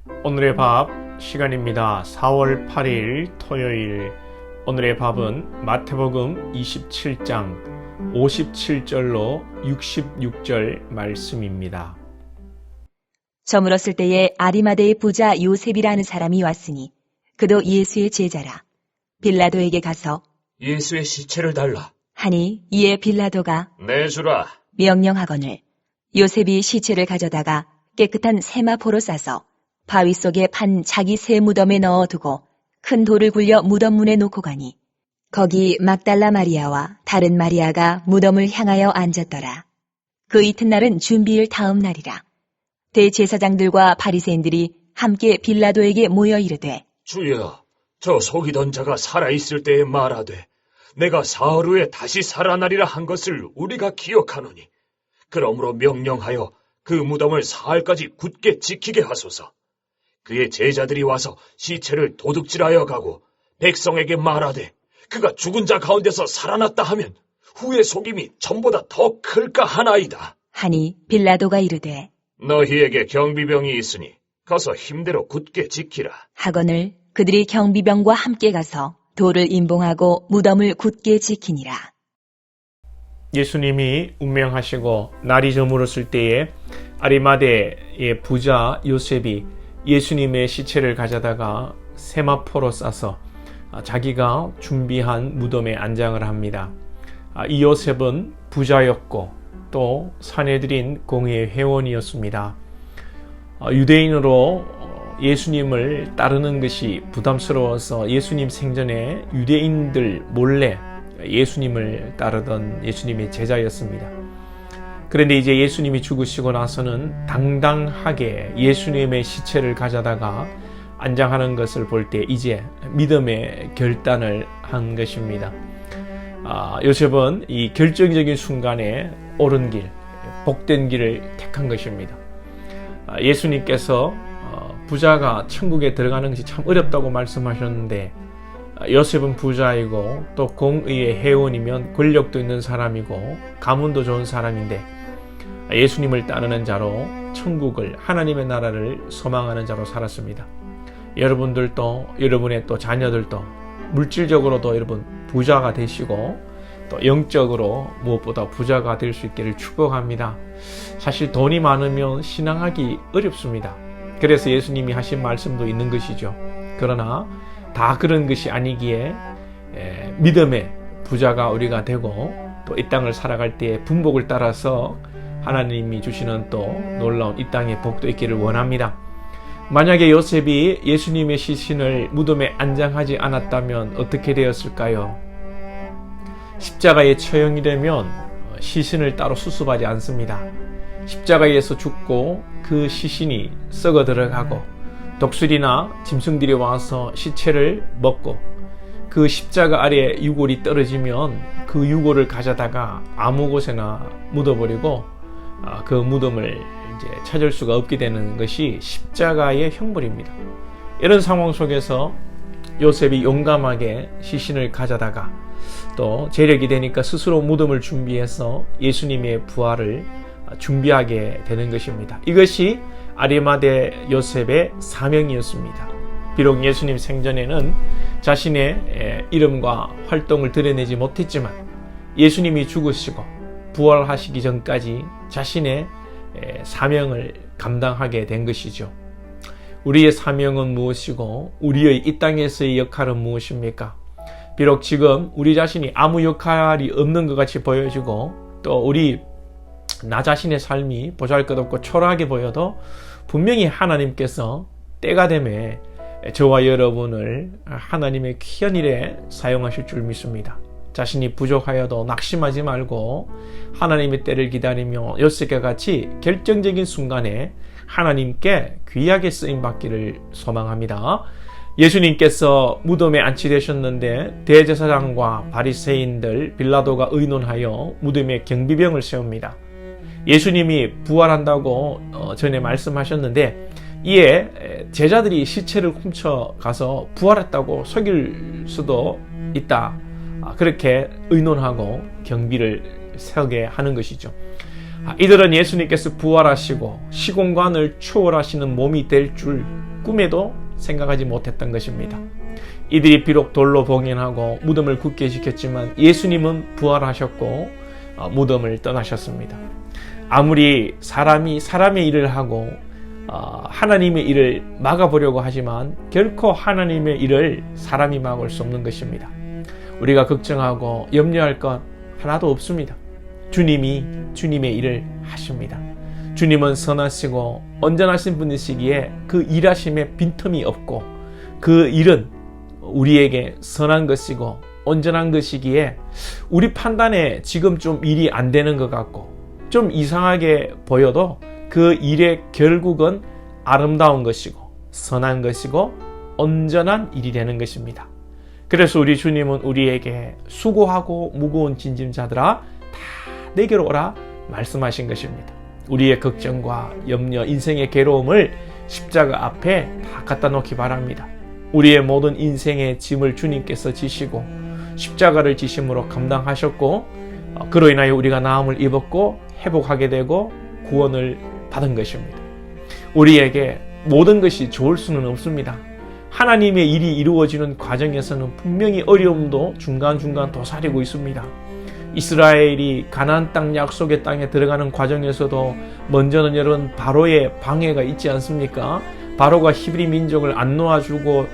오늘의 밥 시간입니다. 4월 8일 토요일. 오늘의 밥은 마태복음 27장 57절로 66절 말씀입니다. 저물었을 때에 아리마대의 부자 요셉이라는 사람이 왔으니 그도 예수의 제자라. 빌라도에게 가서 예수의 시체를 달라. 하니 이에 빌라도가 내주라. 명령하거늘 요셉이 시체를 가져다가 깨끗한 세마포로 싸서 바위 속에 판 자기 새 무덤에 넣어두고 큰 돌을 굴려 무덤 문에 놓고 가니 거기 막달라 마리아와 다른 마리아가 무덤을 향하여 앉았더라. 그 이튿날은 준비일 다음 날이라. 대제사장들과 바리새인들이 함께 빌라도에게 모여 이르되 주여, 저 속이던 자가 살아있을 때에 말하되 내가 사흘 후에 다시 살아나리라 한 것을 우리가 기억하노니 그러므로 명령하여 그 무덤을 사흘까지 굳게 지키게 하소서. 그의 제자들이 와서 시체를 도둑질하여 가고 백성에게 말하되 그가 죽은 자 가운데서 살아났다 하면 후의 속임이 전보다 더 클까 하나이다. 하니 빌라도가 이르되 너희에게 경비병이 있으니 가서 힘대로 굳게 지키라. 하거늘 그들이 경비병과 함께 가서 돌을 임봉하고 무덤을 굳게 지키니라. 예수님이 운명하시고 날이 저물었을 때에 아리마대의 부자 요셉이 예수님의 시체를 가져다가 세마포로 싸서 자기가 준비한 무덤에 안장을 합니다. 이 요셉은 부자였고 또 산헤드린 공회의 회원이었습니다. 유대인으로 예수님을 따르는 것이 부담스러워서 예수님 생전에 유대인들 몰래 예수님을 따르던 예수님의 제자였습니다. 그런데 이제 예수님이 죽으시고 나서는 당당하게 예수님의 시체를 가져다가 안장하는 것을 볼 때 이제 믿음의 결단을 한 것입니다. 요셉은 이 결정적인 순간에 옳은 길, 복된 길을 택한 것입니다. 예수님께서 부자가 천국에 들어가는 것이 참 어렵다고 말씀하셨는데 요셉은 부자이고 또 공의의 회원이면 권력도 있는 사람이고 가문도 좋은 사람인데 예수님을 따르는 자로 천국을, 하나님의 나라를 소망하는 자로 살았습니다. 여러분들도, 여러분의 또 자녀들도 물질적으로도 여러분 부자가 되시고 또 영적으로 무엇보다 부자가 될 수 있기를 축복합니다. 사실 돈이 많으면 신앙하기 어렵습니다. 그래서 예수님이 하신 말씀도 있는 것이죠. 그러나 다 그런 것이 아니기에 믿음의 부자가 우리가 되고 또 이 땅을 살아갈 때의 분복을 따라서 하나님이 주시는 또 놀라운 이 땅의 복도 있기를 원합니다. 만약에 요셉이 예수님의 시신을 무덤에 안장하지 않았다면 어떻게 되었을까요? 십자가에 처형이 되면 시신을 따로 수습하지 않습니다. 십자가에서 죽고 그 시신이 썩어 들어가고 독수리나 짐승들이 와서 시체를 먹고 그 십자가 아래 유골이 떨어지면 그 유골을 가져다가 아무 곳에나 묻어버리고 그 무덤을 이제 찾을 수가 없게 되는 것이 십자가의 형벌입니다. 이런 상황 속에서 요셉이 용감하게 시신을 가져다가 또 재력이 되니까 스스로 무덤을 준비해서 예수님의 부활을 준비하게 되는 것입니다. 이것이 아리마대 요셉의 사명이었습니다. 비록 예수님 생전에는 자신의 이름과 활동을 드러내지 못했지만 예수님이 죽으시고 부활하시기 전까지 자신의 사명을 감당하게 된 것이죠. 우리의 사명은 무엇이고 우리의 이 땅에서의 역할은 무엇입니까? 비록 지금 우리 자신이 아무 역할이 없는 것 같이 보여지고 또 나 자신의 삶이 보잘것없고 초라하게 보여도 분명히 하나님께서 때가 되면 저와 여러분을 하나님의 귀한 일에 사용하실 줄 믿습니다. 자신이 부족하여도 낙심하지 말고 하나님의 때를 기다리며 요셉과 같이 결정적인 순간에 하나님께 귀하게 쓰임받기를 소망합니다. 예수님께서 무덤에 안치되셨는데 대제사장과 바리새인들 빌라도가 의논하여 무덤에 경비병을 세웁니다. 예수님이 부활한다고 전에 말씀하셨는데 이에 제자들이 시체를 훔쳐가서 부활했다고 속일 수도 있다. 그렇게 의논하고 경비를 세우게 하는 것이죠. 이들은 예수님께서 부활하시고 시공간을 초월하시는 몸이 될 줄 꿈에도 생각하지 못했던 것입니다. 이들이 비록 돌로 봉인하고 무덤을 굳게 지켰지만 예수님은 부활하셨고 무덤을 떠나셨습니다. 아무리 사람이 사람의 일을 하고 하나님의 일을 막아보려고 하지만 결코 하나님의 일을 사람이 막을 수 없는 것입니다. 우리가 걱정하고 염려할 것 하나도 없습니다. 주님이 주님의 일을 하십니다. 주님은 선하시고 온전하신 분이시기에 그 일하심에 빈틈이 없고 그 일은 우리에게 선한 것이고 온전한 것이기에 우리 판단에 지금 좀 일이 안 되는 것 같고 좀 이상하게 보여도 그 일의 결국은 아름다운 것이고 선한 것이고 온전한 일이 되는 것입니다. 그래서 우리 주님은 우리에게 수고하고 무거운 짐진자들아 다 내게로 오라 말씀하신 것입니다. 우리의 걱정과 염려, 인생의 괴로움을 십자가 앞에 다 갖다 놓기 바랍니다. 우리의 모든 인생의 짐을 주님께서 지시고 십자가를 지심으로 감당하셨고 그로 인하여 우리가 나음을 입었고 회복하게 되고 구원을 받은 것입니다. 우리에게 모든 것이 좋을 수는 없습니다. 하나님의 일이 이루어지는 과정에서는 분명히 어려움도 중간중간 도사리고 있습니다. 이스라엘이 가나안 땅 약속의 땅에 들어가는 과정에서도 먼저는 여러분 바로의 방해가 있지 않습니까? 바로가 히브리 민족을 안 놓아주고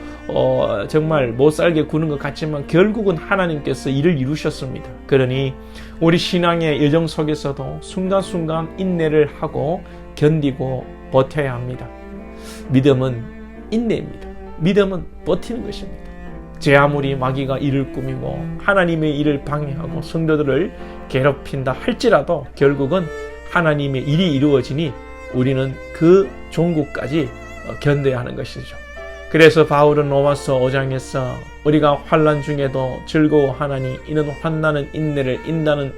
정말 못살게 구는 것 같지만 결국은 하나님께서 일을 이루셨습니다. 그러니 우리 신앙의 여정 속에서도 순간순간 인내를 하고 견디고 버텨야 합니다. 믿음은 인내입니다. 믿음은 버티는 것입니다. 제 아무리 마귀가 일을 꾸미고 하나님의 일을 방해하고 성도들을 괴롭힌다 할지라도 결국은 하나님의 일이 이루어지니 우리는 그 종국까지 견뎌야 하는 것이죠. 그래서 바울은 로마서 5장에서 우리가 환난 중에도 즐거워하나니 이는 환난은 인내를 인다는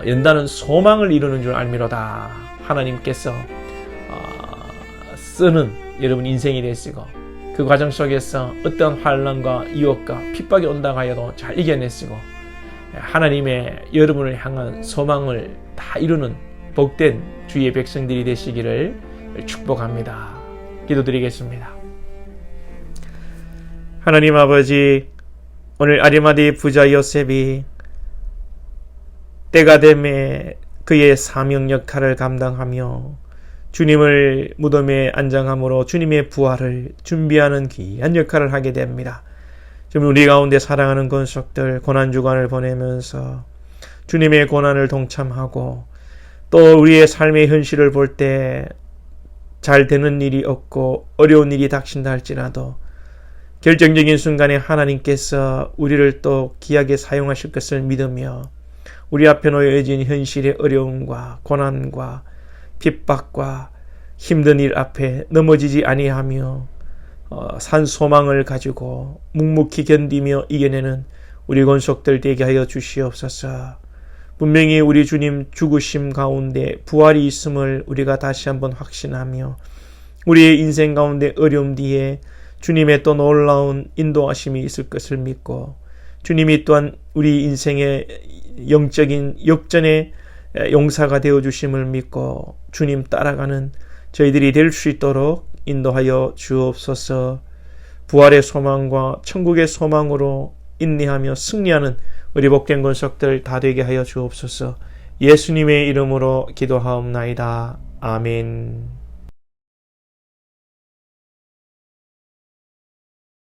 연다는 소망을 이루는 줄 알미로다. 하나님께서 쓰는 여러분 인생이 되시고 그 과정 속에서 어떤 환난과 유혹과 핍박이 온다고 하여도 잘 이겨내시고 하나님의 여러분을 향한 소망을 다 이루는 복된 주의 백성들이 되시기를 축복합니다. 기도드리겠습니다. 하나님 아버지, 오늘 아리마대 부자 요셉이 때가 되매 그의 사명 역할을 감당하며 주님을 무덤에 안장함으로 주님의 부활을 준비하는 귀한 역할을 하게 됩니다. 지금 우리 가운데 사랑하는 권속들 고난주간을 보내면서 주님의 고난을 동참하고 또 우리의 삶의 현실을 볼 때 잘 되는 일이 없고 어려운 일이 닥친다 할지라도 결정적인 순간에 하나님께서 우리를 또 귀하게 사용하실 것을 믿으며 우리 앞에 놓여진 현실의 어려움과 고난과 핍박과 힘든 일 앞에 넘어지지 아니하며 산 소망을 가지고 묵묵히 견디며 이겨내는 우리 권속들 되게 하여 주시옵소서. 분명히 우리 주님 죽으심 가운데 부활이 있음을 우리가 다시 한번 확신하며 우리의 인생 가운데 어려움 뒤에 주님의 또 놀라운 인도하심이 있을 것을 믿고 주님이 또한 우리 인생의 영적인 역전의 용사가 되어주심을 믿고 주님 따라가는 저희들이 될 수 있도록 인도하여 주옵소서. 부활의 소망과 천국의 소망으로 인내하며 승리하는 우리 복된 권속들 다 되게 하여 주옵소서. 예수님의 이름으로 기도하옵나이다. 아멘.